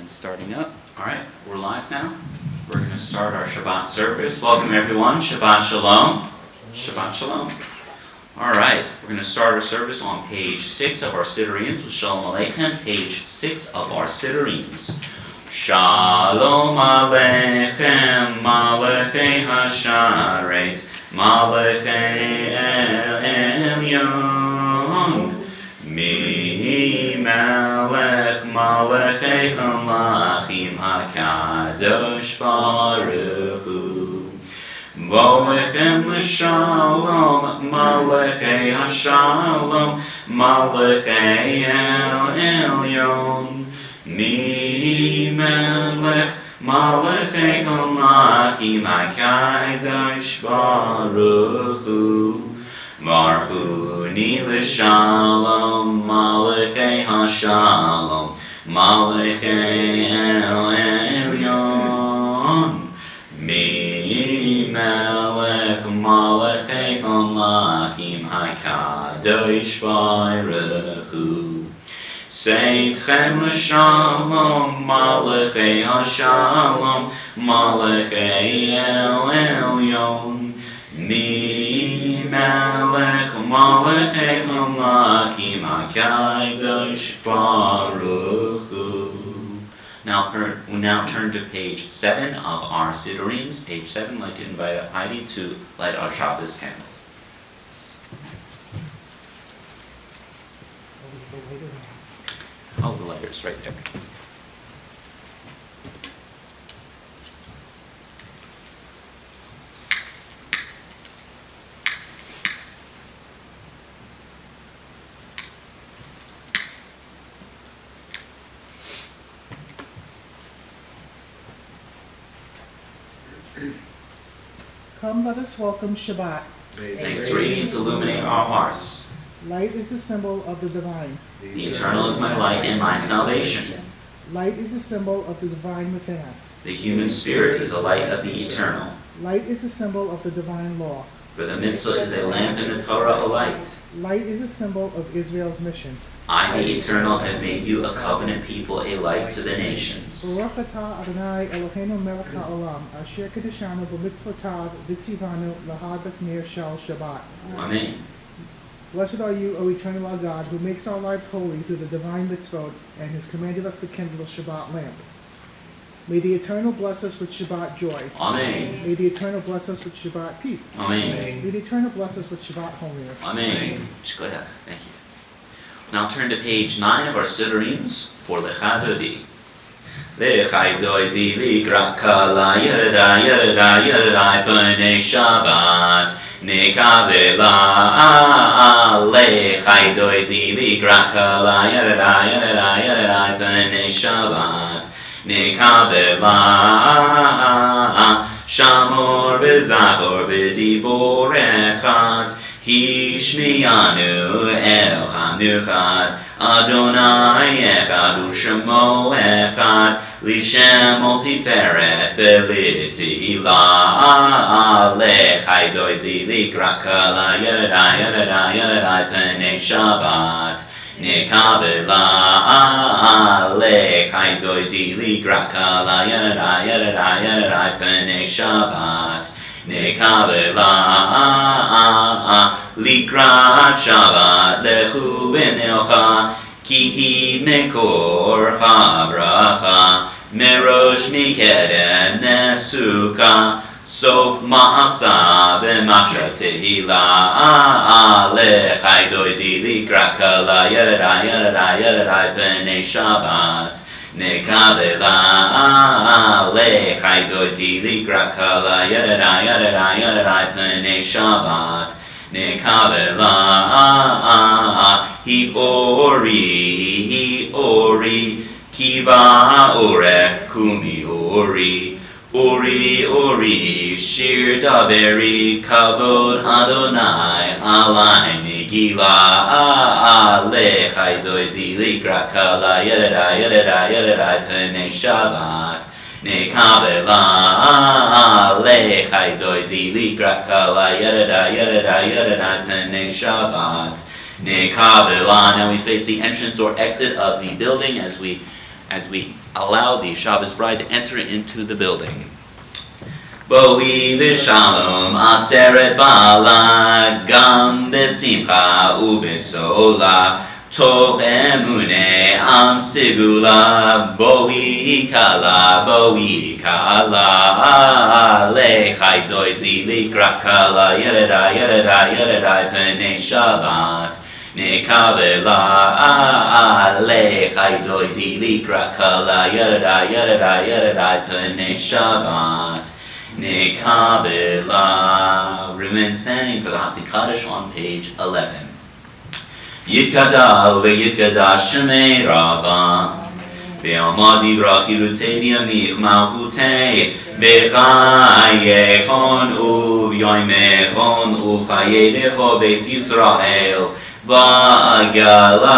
Starting up. All right, we're live now. We're going to start our Shabbat service. Welcome everyone. Shabbat Shalom. Shabbat Shalom. All right, we're going to start our service on page 6 of our Siddurim. Shalom Aleichem, page 6 of our Siddurim. Shalom Aleichem, Malachei Hasharet, Malachei Elyon. Mi Melech Malachei Halachim HaKadosh Baruch Hu. Boechem l'shalom, Malachei HaShalom, Malachei Elyon. Mi Melech Malachei Halachim HaKadosh Baruch Hu. Marchuni l'shalom, Malachei HaShalom, Malachei Elyon. Mi Melech Malachei Halachim HaKadosh Baruch Hu. Seitchem l'shalom, Malachei HaShalom, Malachei Elyon. Mi Melech Malachei Halachim HaKadosh Baruch Hu. Now turn to page 7 of our Siddurim. Page 7, I'd like to invite Heidi to light our Shabbos candles. Oh, the lighter's right there. Come, let us welcome Shabbat. May its radiance illuminate our hearts. Light is the symbol of the divine. The eternal is my light and my salvation. Light is the symbol of the divine within us. The human spirit is a light of the eternal. Light is the symbol of the divine law. For the mitzvah is a lamp and the Torah a light. Light is the symbol of Israel's mission. I, the Eternal, have made you a covenant people, a light to the nations. Baruch atah Adonai Eloheinu melech haolam, asher kedeshanu b'mitzvotav v'tzivanu lahadak ner shel Shabbat. Amen. Blessed are you, O eternal our God, who makes our lives holy through the divine mitzvot and has commanded us to kindle a Shabbat lamp. May the Eternal bless us with Shabbat joy. Amen. May the Eternal bless us with Shabbat peace. Amen. May the Eternal bless us with Shabbat holiness. Amen. Thank you. Now turn to page 9 of our Siddurim for Lecha Dodi. Lecha Dodi Likra Kala Yada Yada Yada B'nei Shabbat Nekavela Lecha Dodi Likra Kala Yada Yada Yada B'nei Shabbat Nekavela Shamor B'Zachor B'Dibor Echad Hishmiyanu Elcham Nuchad Adonai Echad Ushemo Echad Lishem Multiferet Belitila Lechai Doidi Likra Kala Yada Yada Yada P'nei Shabbat Nekabela Lechai Doidi Likra Kala Yada Yada Yada P'nei Shabbat Nekabela Likrat Shabbat Lechu v'neocha Ki hi mekorcha bracha Merosh mikedem nesuka Sof ma'asa v'machsha tehila Lechai doidi likra kala Yada Yada Yada B'nei Shabbat Nekabela Lechai Doidi Likra Kala Yada Yada Yada P'nei Shabbat Nekabela Hi Ori Kiva Orech Kumi Ori Shir Daveri Kavod Adonai Alai Megila Lechai Doidi Likra Kala Yada Yada P'nei Shabbat Nekabela Lechai Doidi Likra Kala Yada P'nei Shabbat Nekabela. Now we face the entrance or exit of the building as we as we allow the Shabbos bride to enter into the building. Boi v'shalom aseret bala gam b'simcha u'b'tzola tov emune am sigula boi kala lechai doiti likra kala yeredai pene Shabbat nekavela lechai doiti likra kala yeredai pene Shabbat nekavela. Remain standing for the Hatzi Kaddish on page 11. Yitkadal ve'yitkadash shemei Rabba ve'alma dibra chilutei v'yamich malchutei v'chayechon u'v'yoymechon u'chayedecho beis Yisrael ba'agala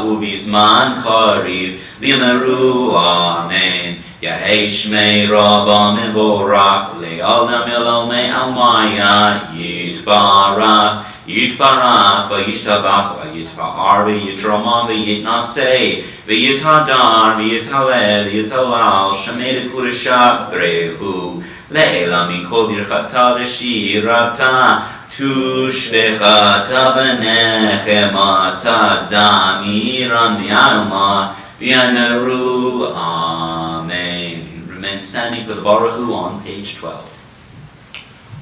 u'bizman chariv v'yameru amen. Yahei shmei Rabba mevorach le'olam elomei almaya yitbarach v'yishtabach v'yitpa'ar v'yitramah v'yitnaseh v'yitadar v'yitaleh v'yitalal shemei l'kudesha brehu le'ela mikol birchata v'shirata tushvechata v'nechemata damiran mi'alma v'yaneru amen. Remain standing for the Baruch Hu on page 12.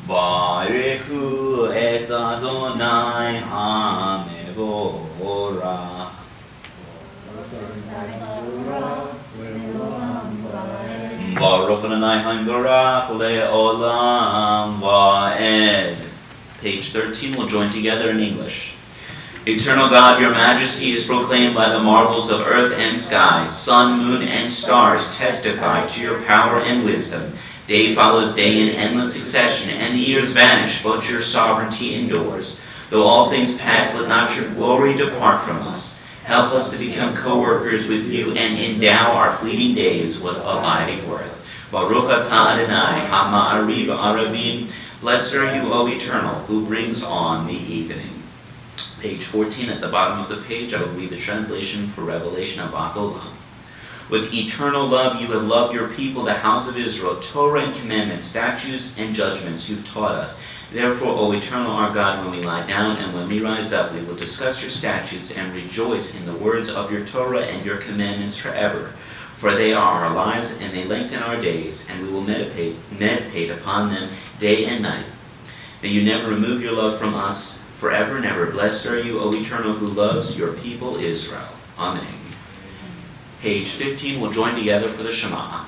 Baruchu et Adonai HaMevorach. Baruch Adonai HaMevorach le'olam va'ed. Page 13, we'll join together in English. Eternal God, your majesty is proclaimed by the marvels of earth and sky. Sun, moon, and stars testify to your power and wisdom. Day follows day in endless succession, and the years vanish, but your sovereignty endures. Though all things pass, let not your glory depart from us. Help us to become co-workers with you and endow our fleeting days with abiding worth. Baruch atah Adonai, ha'ma'ariv aravim. Blessed are you, O Eternal, who brings on the evening. Page 14, at the bottom of the page, I will read the translation for Revelation of Olam. With eternal love you have loved your people, the house of Israel. Torah and commandments, statutes and judgments you've taught us. Therefore, O eternal our God, when we lie down and when we rise up, we will discuss your statutes and rejoice in the words of your Torah and your commandments forever. For they are our lives and they lengthen our days, and we will meditate upon them day and night. May you never remove your love from us, forever and ever. Blessed are you, O Eternal, who loves your people Israel. Amen. Page 15, we'll join together for the Shema.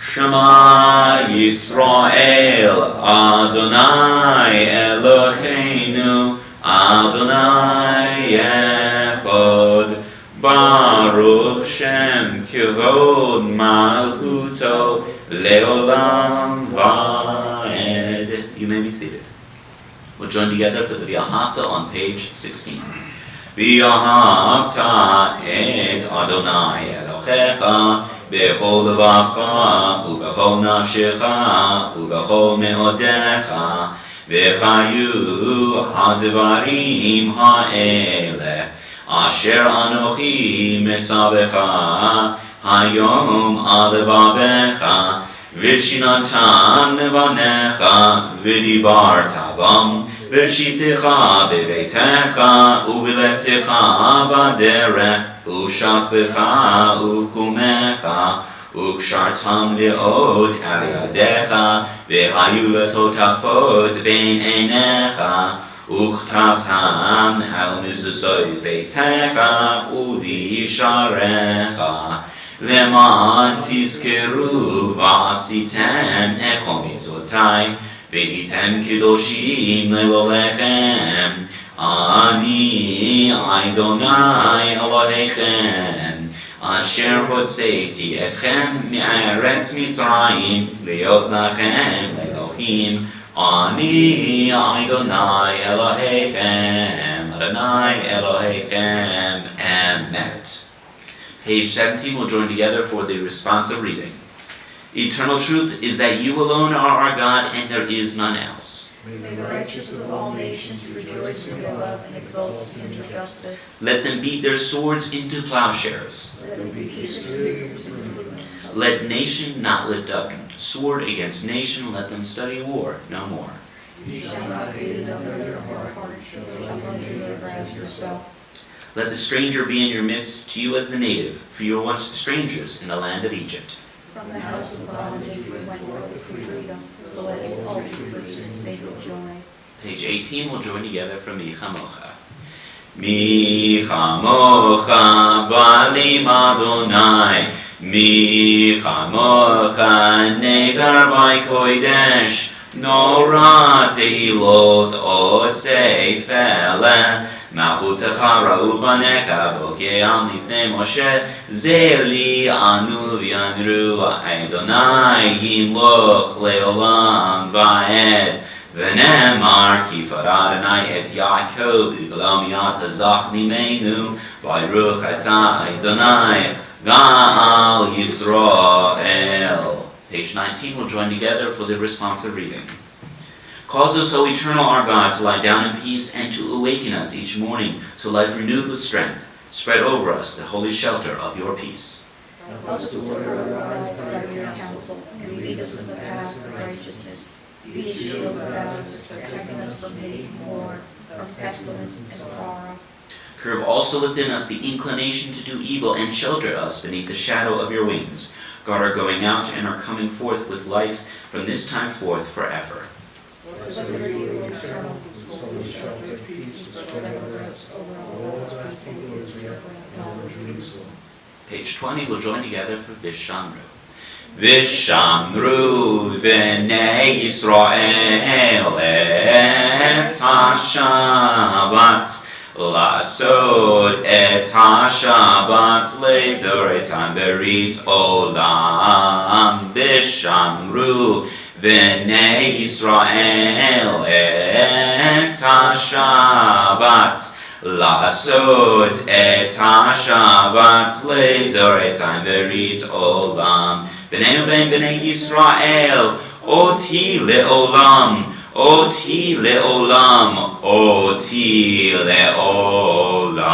Shema Yisrael, Adonai Eloheinu, Adonai Echad, Baruch Shem Kivod Malchuto, Leolam Vaed. You may be seated. We'll join together for the V'ahavta on page 16. V'ahavta et Adonai Elohecha b'chol levavcha u'b'chol nafshecha u'b'chol me'odecha v'chayu hadvarim ha'ele asher anochi mitzavecha hayom al levavecha v'shinatam levanecha v'dibarta bam v'shivtecha b'beitecha u'v'letecha b'derech u'shachbecha u'kumecha u'kshartam le'ot al yadecha v'hayu letotafot bein einecha u'chtavtam al mezuzot beitecha u'visharecha למען תזכרו ועשיתם את כל מצוותיי והייתם קדושים לאלוהיכם אני אדוני אלוהיכם אשר הוצאתי אתכם מארץ מצרים להיות לכם לאלוהים אני אדוני אלוהיכם אדוני אלוהיכם אמת. Page 17, we'll join together for the responsive reading. Eternal truth is that you alone are our God and there is none else. May the righteous of all nations rejoice in your love and exult in your justice. Let them beat their swords into plowshares. Let them be pierced. Let nation not lift up sword against nation. Let them study war no more. You shall not hate another in your heart. You shall love your neighbor as yourself. Let the stranger be in your midst, to you as the native, for you were once strangers in the land of Egypt. From the house of bondage we went forth to freedom, so let us all be free and sing with joy. Page 18, we'll join together from Mi Chamocha. Mi Chamocha Balim Adonai, Mi Chamocha Netar Bai Kodesh, Nora Teilot Osei Fele, Machutecha Ra'uvanecha Bokeam Lifnei Moshe, Zeli Anu V'yamru Adonai Yimloch Leolam Va'ed, V'nemar Ki Farad Adonai Et Yaakov U'Glam Yad Hazach Mimenu, V'yruch Atah Adonai Ga'al Yisrael. Page 19, we'll join together for the responsive reading. Cause us, O eternal our God, to lie down in peace and to awaken us each morning to life renewed with strength. Spread over us the holy shelter of your peace. Help us to order our lives by your counsel, and lead us in the paths of righteousness. Be a shield about us, protecting us from hate and war, from pestilence and sorrow. Curb also within us the inclination to do evil, and shelter us beneath the shadow of your wings. Guard our going out and our coming forth with life from this time forth forever. Blessed are you, eternal, wholesome shelter, peace, spread over us, over all God's people, Israel, and all of Jerusalem. Page 20, we'll join together for Vishamru. Vishamru v'nei Yisrael et ha-Shabbat, La'asod et ha-Shabbat le'doretan berit olam. Vishamru v'nei Yisrael et ha-Shabbat, La'asod et ha-Shabbat le'doretan berit olam. B'nei Yisrael, oti le'olam, oti le'olam, oti le'olam.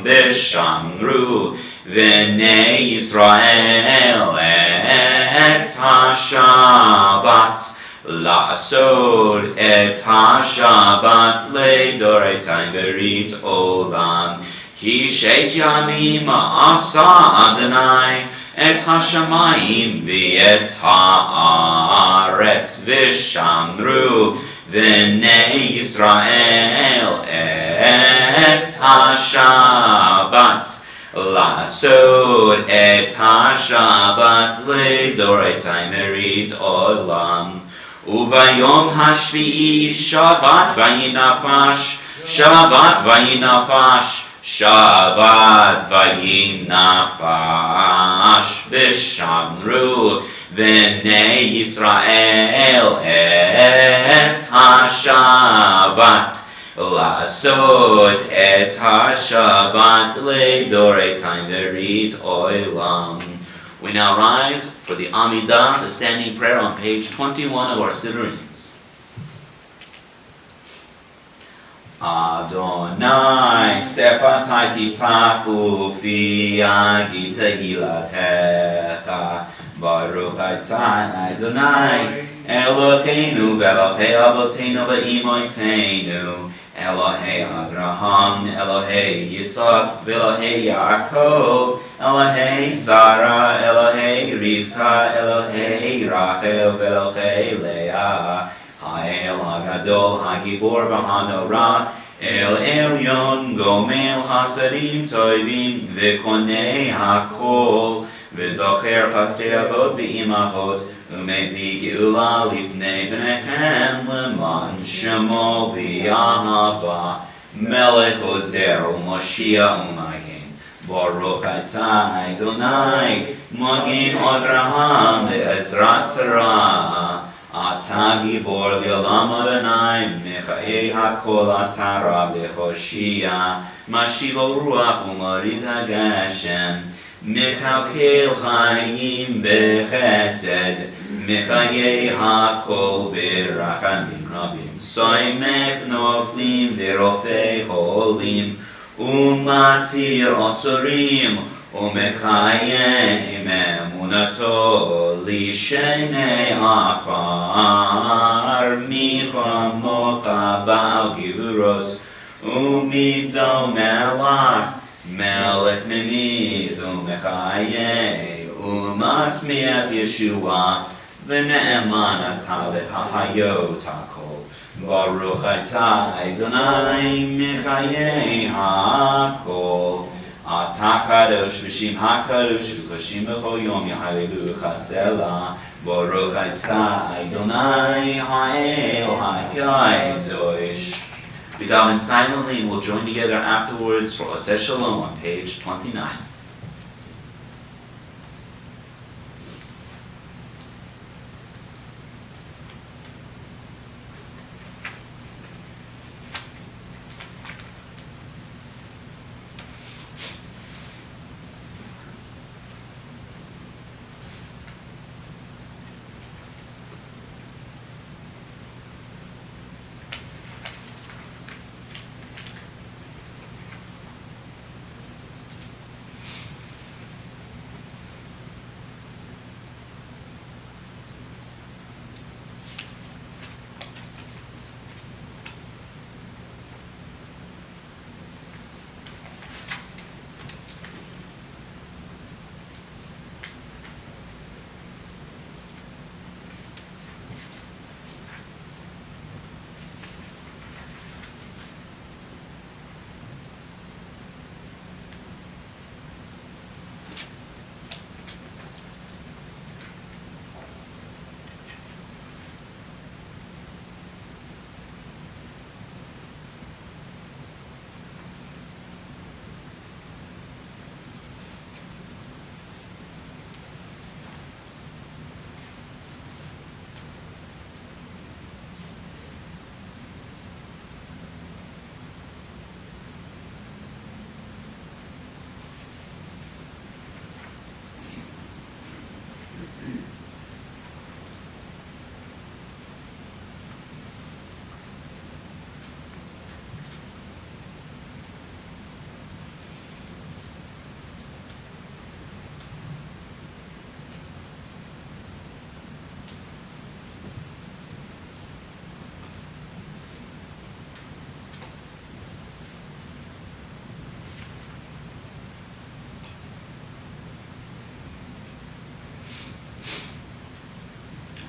B'shamru v'nei Yisrael et ha-Shabbat, La'asod et ha-Shabbat le'doretan berit olam. Ki shet yamim asa Adonai et ha-shamayim v'et ha'aretz. V'shamru v'nei Yisrael et ha-Shabbat, La'asod et ha-Shabbat le'doretan berit olam. Uvayom hashvi'i Shabbat vayinafash, Shabbat vayinafash, Shabbat vayinafash. V'shamru v'nei Yisrael et ha-Shabbat, La'asod et ha-Shabbat le'doretan berit olam. We now rise for the Amidah, the standing prayer on page 21 of our Sidurins. Adonai sepatai tipachu fi agi tehilatecha, Baruch atah Adonai Eloheinu v'Elokei Avotenu v'Imoteinu, Elohei Abraham, Elohei Yitzhak, Elohei Yaakov, Elohei Sarah, Elohei Rivka, Elohei Rachel, Elohei Leah, Ha'el HaGadol, HaGibor v'Hanorah, El Elyon, Gomel Hasadim Toivim, V'Konei HaKol, V'Zocher Chasdei Avot v'Imachot, U'Mevi Geula Lifnei B'nechem, L'man Shemo B'Yahava, Melech Ozer U'Moshiach U'Magen, Baruch atah Adonai, Magin Avraham Ve'ezrat Sarah, Atah Gibor L'Olam Adonai, Mechayei HaKol Atah Rab Lechoshia, Mashivo Ruach U'Marid HaGashem, מכלכל חיים בחסד, מחיי הכל ברחמים רבים, סומך נופלים ורופא חולים, ומתיר אסורים, ומקיים אמונתו לשני עפר, מי כמוך בעל גבורות, ומידו מלך מניז ומחיה, ומצמיח ישועה, ונאמן אתה להחיות הכל. ברוך אתה אדוני מחיי הכל. אתה קדוש ושם הקדוש וקדושים בכל יום יהללוך סלה. ברוך אתה אדוני האל הקדוש. We daven silently and we'll join together afterwards for Oseh Shalom on page 29.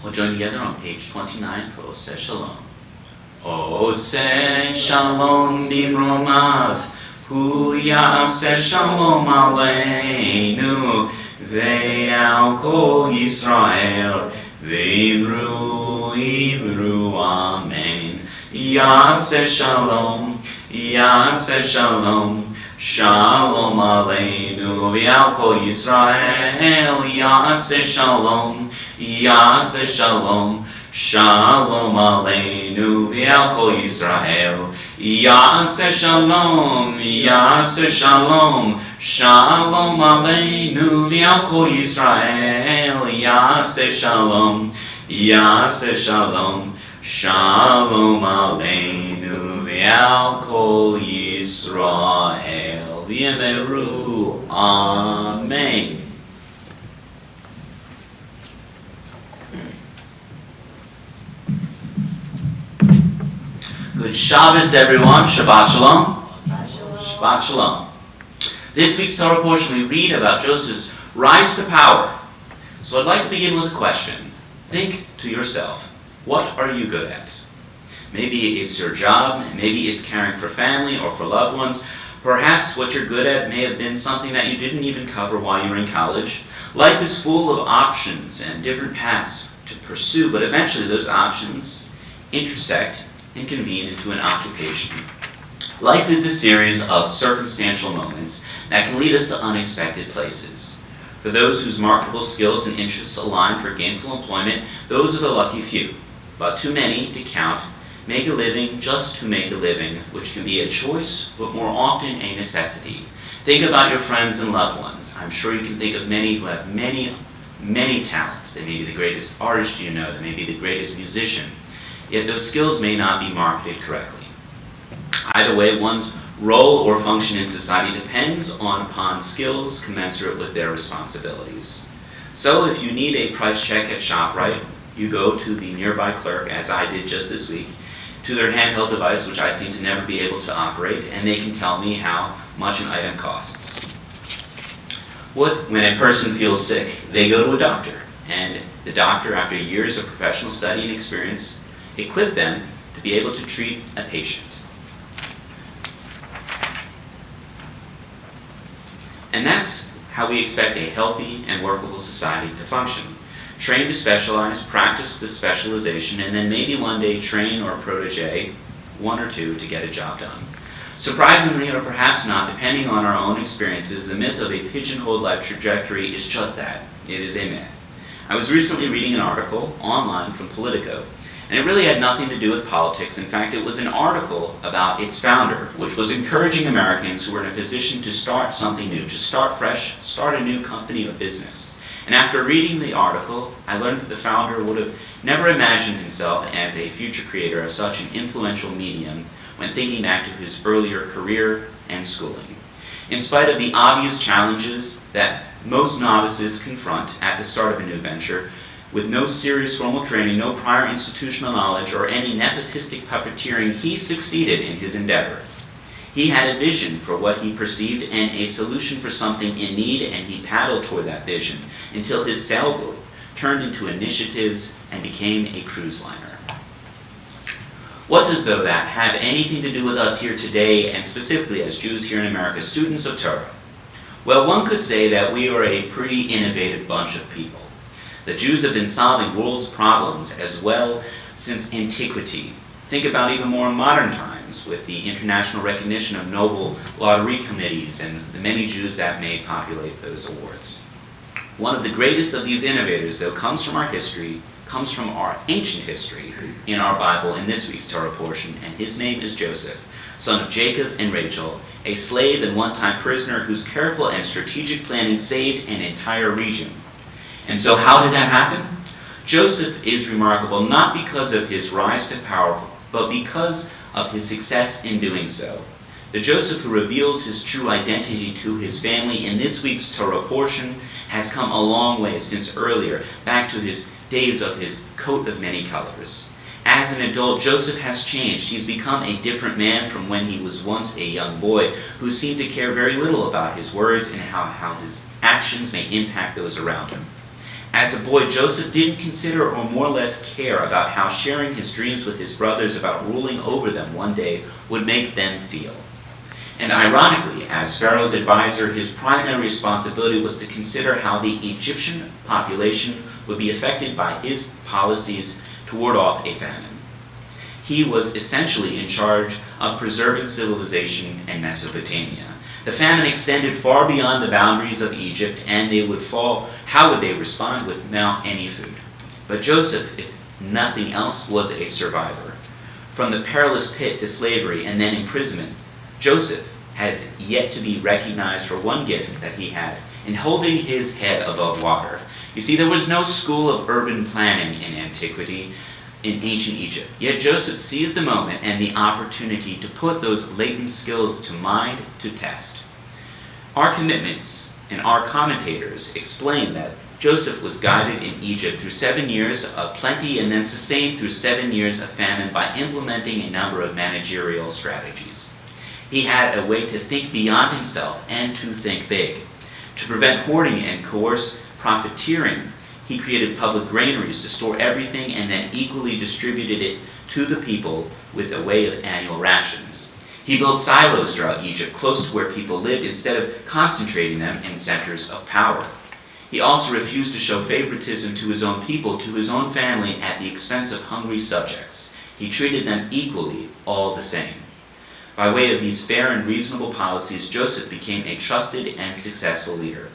We'll join together on page 29 for Oseh Shalom. Oseh Shalom bimromav, hu ya'aseh shalom aleinu, ve'al kol Yisrael, ve'imru amen. Ya'aseh shalom, shalom aleinu, ve'al kol Yisrael, ya'aseh shalom. Yaseh shalom, shalom aleinu, ve'al kol Yisrael. Yaseh shalom, shalom aleinu, ve'al kol Yisrael. Yaseh shalom, shalom aleinu, ve'al kol Yisrael. V'yemeru, amen. Good Shabbos, everyone. Shabbat Shalom. Shabbat Shalom. This week's Torah portion we read about Joseph's rise to power. So I'd like to begin with a question. Think to yourself, what are you good at? Maybe it's your job, maybe it's caring for family or for loved ones. Perhaps what you're good at may have been something that you didn't even cover while you were in college. Life is full of options and different paths to pursue, but eventually those options intersect and convene into an occupation. Life is a series of circumstantial moments that can lead us to unexpected places. For those whose marketable skills and interests align for gainful employment, those are the lucky few. But too many to count make a living just to make a living, which can be a choice, but more often a necessity. Think about your friends and loved ones. I'm sure you can think of many who have many talents. They may be the greatest artist you know, they may be the greatest musician, yet those skills may not be marketed correctly. Either way, one's role or function in society depends upon skills commensurate with their responsibilities. So if you need a price check at ShopRite, you go to the nearby clerk, as I did just this week, to their handheld device, which I seem to never be able to operate, and they can tell me how much an item costs. When a person feels sick, they go to a doctor, and the doctor, after years of professional study and experience, equip them to be able to treat a patient. And that's how we expect a healthy and workable society to function. Train to specialize, practice the specialization, and then maybe one day train or protege, one or two, to get a job done. Surprisingly, or perhaps not, depending on our own experiences, the myth of a pigeonholed life trajectory is just that. It is a myth. I was recently reading an article online from Politico, and it really had nothing to do with politics. In fact, it was an article about its founder, which was encouraging Americans who were in a position to start something new, to start fresh, start a new company or business. And after reading the article, I learned that the founder would have never imagined himself as a future creator of such an influential medium when thinking back to his earlier career and schooling. In spite of the obvious challenges that most novices confront at the start of a new venture, with no serious formal training, no prior institutional knowledge, or any nepotistic puppeteering, he succeeded in his endeavor. He had a vision for what he perceived and a solution for something in need, and he paddled toward that vision until his sailboat turned into initiatives and became a cruise liner. What does, though, that have anything to do with us here today, and specifically as Jews here in America, students of Torah? Well, one could say that we are a pretty innovative bunch of people. The Jews have been solving world's problems as well since antiquity. Think about even more modern times with the international recognition of Nobel lottery committees and the many Jews that may populate those awards. One of the greatest of these innovators, though, comes from our history, comes from our ancient history in our Bible in this week's Torah portion, and his name is Joseph, son of Jacob and Rachel, a slave and one-time prisoner whose careful and strategic planning saved an entire region. And so how did that happen? Joseph is remarkable not because of his rise to power, but because of his success in doing so. The Joseph who reveals his true identity to his family in this week's Torah portion has come a long way since earlier, back to his days of his coat of many colors. As an adult, Joseph has changed. He's become a different man from when he was once a young boy who seemed to care very little about his words and how his actions may impact those around him. As a boy, Joseph didn't consider or more or less care about how sharing his dreams with his brothers about ruling over them one day would make them feel. And ironically, as Pharaoh's advisor, his primary responsibility was to consider how the Egyptian population would be affected by his policies to ward off a famine. He was essentially in charge of preserving civilization in Mesopotamia. The famine extended far beyond the boundaries of Egypt, and how would they respond without any food? But Joseph, if nothing else, was a survivor. From the perilous pit to slavery and then imprisonment, Joseph has yet to be recognized for one gift that he had in holding his head above water. You see, there was no school of urban planning in antiquity, in ancient Egypt. Yet Joseph seized the moment and the opportunity to put those latent skills to mind to test. Our commitments and our commentators explain that Joseph was guided in Egypt through 7 years of plenty and then sustained through 7 years of famine by implementing a number of managerial strategies. He had a way to think beyond himself and to think big. To prevent hoarding and coerce profiteering, he created public granaries to store everything and then equally distributed it to the people with a way of annual rations. He built silos throughout Egypt, close to where people lived, instead of concentrating them in centers of power. He also refused to show favoritism to his own people, to his own family, at the expense of hungry subjects. He treated them equally, all the same. By way of these fair and reasonable policies, Joseph became a trusted and successful leader.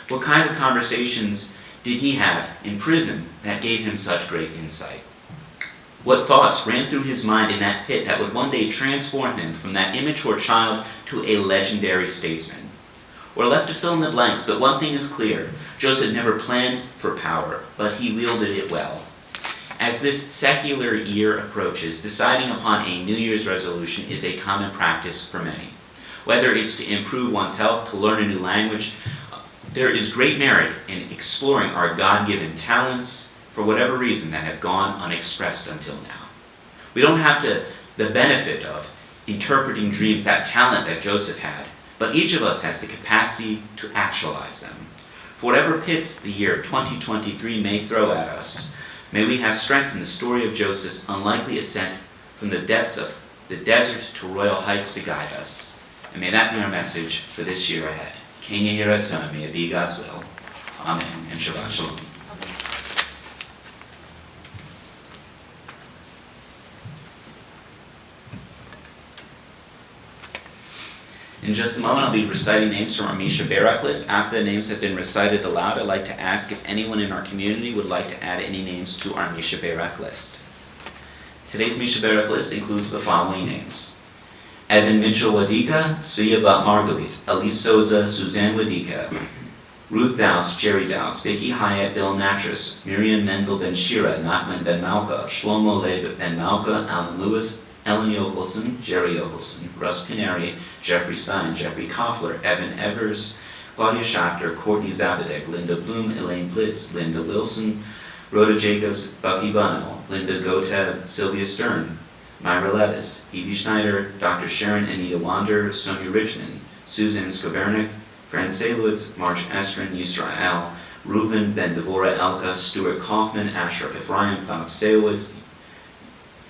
What kind of conversations did he have in prison that gave him such great insight? What thoughts ran through his mind in that pit that would one day transform him from that immature child to a legendary statesman? We're left to fill in the blanks, but one thing is clear. Joseph never planned for power, but he wielded it well. As this secular year approaches, deciding upon a New Year's resolution is a common practice for many. Whether it's to improve one's health, to learn a new language, there is great merit in exploring our God-given talents for whatever reason that have gone unexpressed until now. We don't have the benefit of interpreting dreams, that talent that Joseph had, but each of us has the capacity to actualize them. For whatever pits the year 2023 may throw at us, may we have strength in the story of Joseph's unlikely ascent from the depths of the desert to royal heights to guide us. And may that be our message for this year ahead. King Yehiratzon, may it be God's will. Amen and Shabbat Shalom. In just a moment, I'll be reciting names from our Misha Barak list. After the names have been recited aloud, I'd like to ask if anyone in our community would like to add any names to our Misha Barak list. Today's Misha Barak list includes the following names: Evan Mitchell Wadika, Svia Bat Margalit, Elise Souza, Suzanne Wadika, Ruth Douse, Jerry Douse, Vicky Hyatt, Bill Natras, Miriam Mendel Ben Shira, Nachman Ben Malka, Shlomo Leib Ben Malka, Alan Lewis, Ellen Yokelson, Jerry Yokelson, Russ Pineri, Jeffrey Stein, Jeffrey Koffler, Evan Evers, Claudia Schachter, Courtney Zabadek, Linda Bloom, Elaine Blitz, Linda Wilson, Rhoda Jacobs, Bucky Bunnell, Linda Goteb, Sylvia Stern, Myra Levis, Evie Schneider, Dr. Sharon Anita Wander, Sonia Richmond, Susan Skovernik, Fran Salewitz, March Estrin, Yisrael, Reuven Ben Devorah Elka, Stuart Kaufman, Asher Ephraim, Bob Salewitz,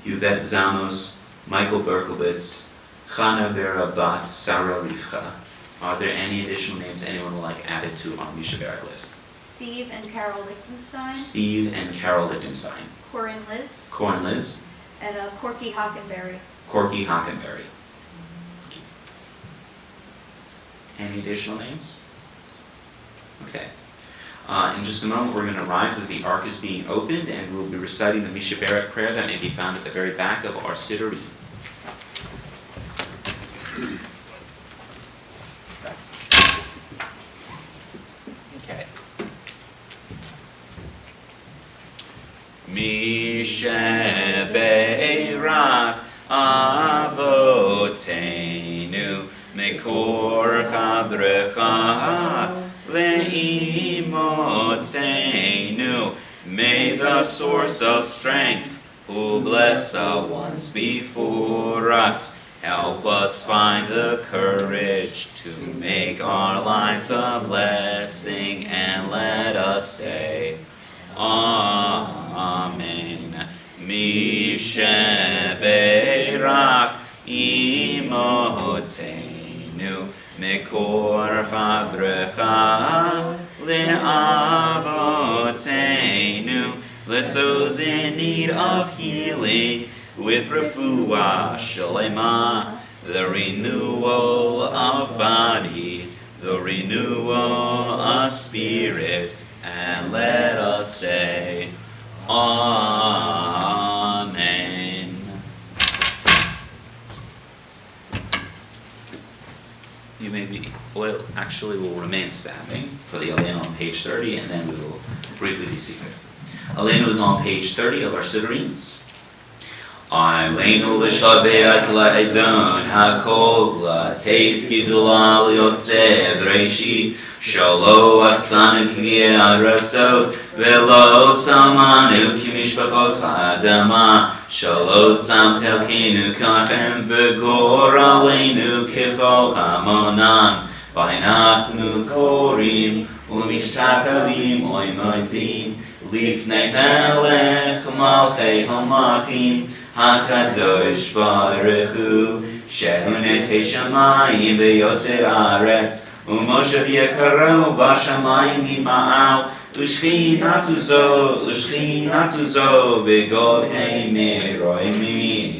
Yvette Zamos, Michael Berkowitz, Chana Vera Bat Sarah Rivka. Are there any additional names anyone would like added to our Misha Barak list? Steve and Carol Lichtenstein. Steve and Carol Lichtenstein. Corinne Liz. Corin Liz. And Corky Hockenberry. Corky Hockenberry. Any additional names? Okay. In just a moment, we're going to rise as the ark is being opened, and we'll be reciting the Misha Barak prayer that may be found at the very back of our Siddur. Okay. Misha Barak Avotenu Mekor Chadrecha Le'imotenu. May the source of strength, who bless the ones before us, help us find the courage to make our lives a blessing, and let us say, Amen. Misha Beirach Imotenu Mekor Chadrecha Le'avotenu. Bless those in need of healing with refuah shalema, the renewal of body, the renewal of spirit, and let us say, Amen. You may be, well, actually we'll remain standing for the Aleinu on page 30, and then we will briefly be seated. Aleinu is on page 30 of our Siddurim. Aleinu l'shabeach la'edon hakol la'teit gidula l'yotzeh b'reishit shalo atzanu k'yarasot velo samanu k'mishpachot ha'adama shalo sam chelkeinu kachem v'gor aleinu k'chol hamonan v'anachnu korim u'mishtachavim oimodim lifnei melech malchei hamachim HaKadosh Baruch Hu Shehu netei shamayim v'yosei haaretz u'moshav yekaro b'shamayim hima'al u'shchinatu zo b'govhei meroimim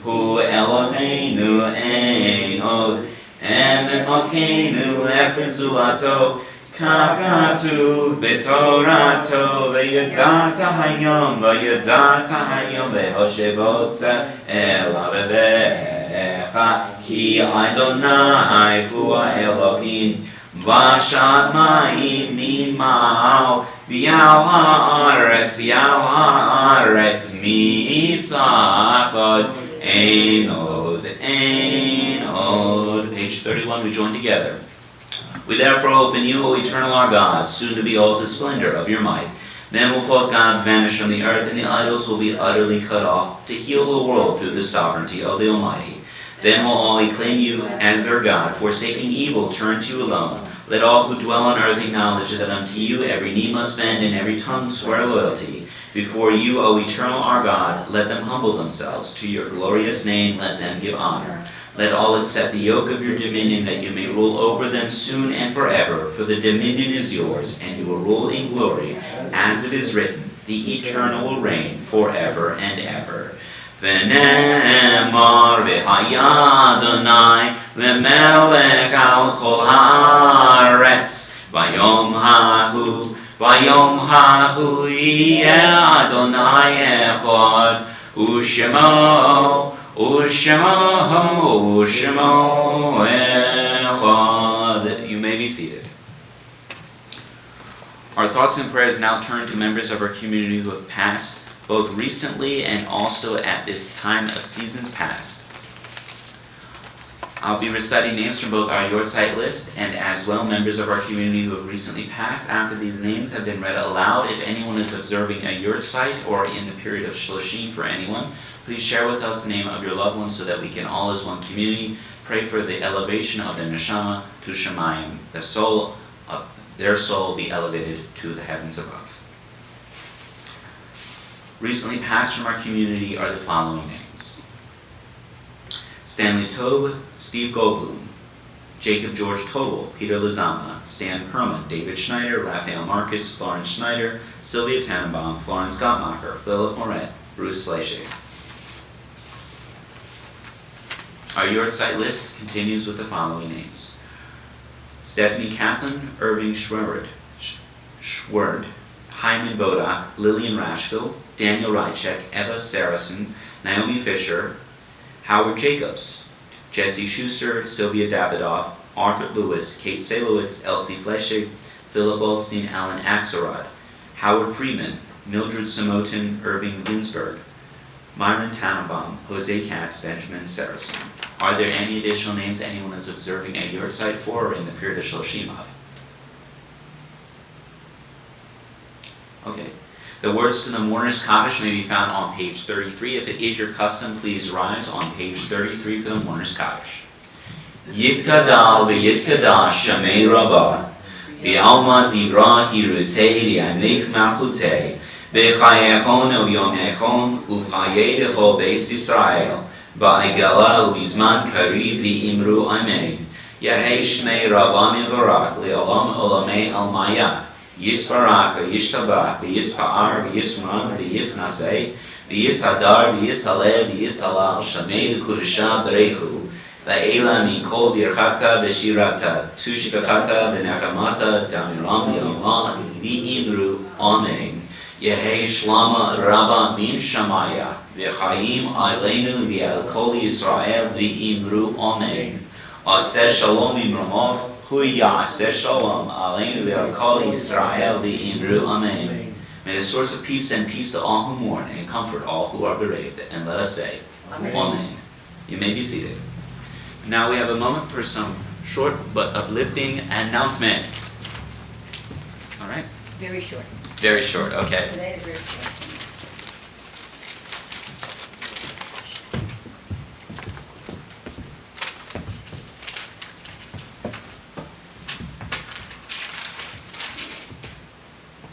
Hu Eloheinu ein od Elokeinu efer zulato Kakatu v'torato v'yadata hayom ve'hoshevota elav Lecha Ki Adonai Hu Elohim Vashamayim Mima'al V'yal ha'aretz Mitzachad Ein Od. Page 31, we join together. We therefore hope in you, O eternal our God, soon to behold the splendor of your might. Then will false gods vanish from the earth, and the idols will be utterly cut off, to heal the world through the sovereignty of the Almighty. Then will all acclaim you as their God, forsaking evil, turn to you alone. Let all who dwell on earth acknowledge that unto you every knee must bend, and every tongue swear loyalty. Before you, O eternal our God, let them humble themselves. To your glorious name let them give honor. Let all accept the yoke of your dominion, that you may rule over them soon and forever. For the dominion is yours, and you will rule in glory, as it is written, the eternal will reign forever and ever. V'nemar v'haya Adonai lemelech al kol haaretz vayom hahu yeh Adonai echad u'shemo echad. You may be seated. Our thoughts and prayers now turn to members of our community who have passed, both recently and also at this time of seasons past. I'll be reciting names from both our Yortzeit list and as well members of our community who have recently passed. After these names have been read aloud, if anyone is observing a Yortzeit or in the period of Shloshim for anyone, please share with us the name of your loved one so that we can all as one community pray for the elevation of the neshama to Shemayim, their soul be elevated to the heavens above. Recently passed from our community are the following names: Stanley Tobe, Steve Goldblum, Jacob George Tobel, Peter Lizama, Stan Perlman, David Schneider, Raphael Marcus, Florence Schneider, Sylvia Tannenbaum, Florence Gottmacher, Philip Moret, Bruce Fleischer. Our Yortzeit list continues with the following names: Stephanie Kaplan, Irving Schwerd, Hyman Bodak, Lillian Rashko, Daniel Rychek, Eva Saracen, Naomi Fisher, Howard Jacobs, Jesse Schuster, Sylvia Davidoff, Arthur Lewis, Kate Salowitz, Elsie Fleschig, Philip Olstein, Alan Axelrod, Howard Freeman, Mildred Samotin, Irving Ginsberg, Myron Tannenbaum, Jose Katz, Benjamin Saracen. Are there any additional names anyone is observing a Yortzeit for or in the period of Shloshim of? Okay. The words to the mourner's Kaddish may be found on page 33. If it is your custom, please rise on page 33 for the mourner's Kaddish. Yitkadal v'yitkadash shamei rabbah v'alma dibra hirutei v'yamlich malchutei v'chayechon u'yom echon uv'chayedecho beis Yisrael ba'egala u'bizman kariv v'imru amen Yahei shmei rabbah mivarak le'olam olamei almaya Yisparach, Yishtabach, Yispa'ar, Yisman, Yisnasei, Yishadar, Yishaleh, Yishalal, Shamei, Kudusha, Berechu, La'ela, Mikol, Birchata, Beshirata, Tush Bechata, Benachamata, Damiram, Yamah, V'imru, Amen. Yehei Shlama, Rabba, Min Shamaya, V'chaim, Ailenu, V'al Kol Yisrael, V'imru, Amen. Aseh Shalom Imramov, Hui Yaseh Shalom, Aleinu V'al Yisrael V'imru Amen. May the source of peace send peace to all who mourn and comfort all who are bereaved. And let us say, Amen. Amen. You may be seated. Now we have a moment for some short but uplifting announcements. All right? Very short. Very short, okay. Today, very short.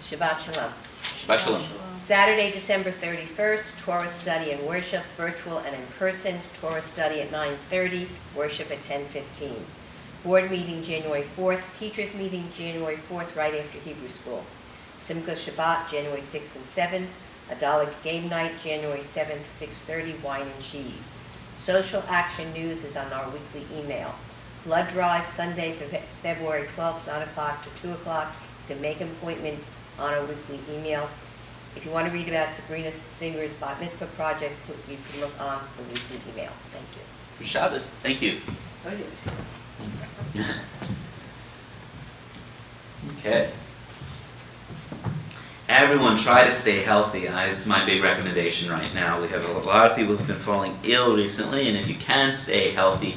Shabbat Shalom. Shabbat Shalom. Saturday, December 31st, Torah study and worship, virtual and in person. Torah study at 9:30, worship at 10:15. Board meeting January 4th, teachers meeting January 4th, right after Hebrew school. Simcha Shabbat, January 6th and 7th. Adalig game night, January 7th, 6:30, wine and cheese. Social action news is on our weekly email. Blood drive, Sunday, February 12th, 9 o'clock to 2 o'clock. You can make an appointment on our weekly email. If you want to read about Sabrina Singer's Bat Mitzvah project, you can look on the weekly email. Thank you. Good Shabbos. Thank you. Okay. Everyone try to stay healthy. It's my big recommendation right now. We have a lot of people who've been falling ill recently, and if you can stay healthy,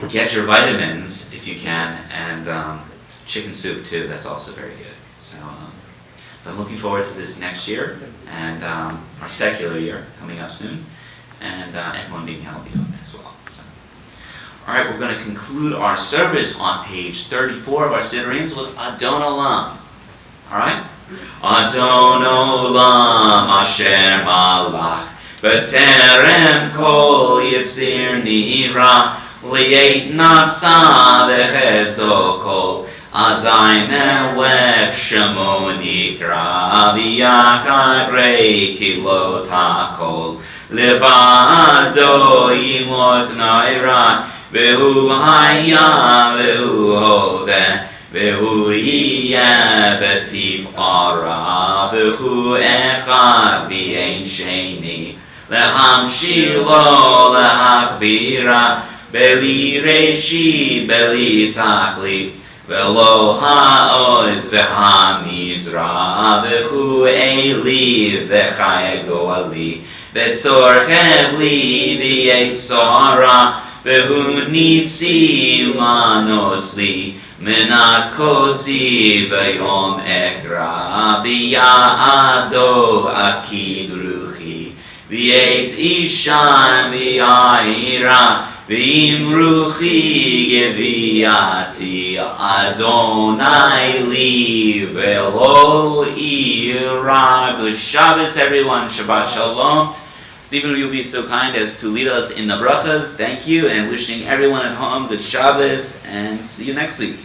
get your vitamins if you can, and chicken soup too. That's also very good. So, but I'm looking forward to this next year and our secular year coming up soon, and everyone being healthy as well. So. All right, we're going to conclude our service on page 34 of our Siddurim with Adon Olam. All right? Adon Olam Asher Malach B'terem Kol Yitzir Nira Li'et Nasa V'chezo Kol Azai Melech Shemo Nikra V'yachad Rei Kilot HaKol Levado Yimot Naira Vehu Haya Vehu Hoveh Vehu Yiyeh B'tifara Vehu Echad V'yein Sheni Lehamshilo Lehachbira Beli Reshi Beli Tachli Velo Ha'oz V'hamizra Vehu Eli V'chai Goali V'tzorchev Li V'yetzora Vehu Nisi Manos Li Menat Kosi V'yom Ekra V'ya'ado Akid Ruchi V'yetz Ishan V'ya'ira V'im Ruchi Geviyati Adonai Li V'lo Ira. Good Shabbos everyone, Shabbat Shalom. Stephen, will you be so kind as to lead us in the brachas? Thank you, and wishing everyone at home good Shabbos, and see you next week.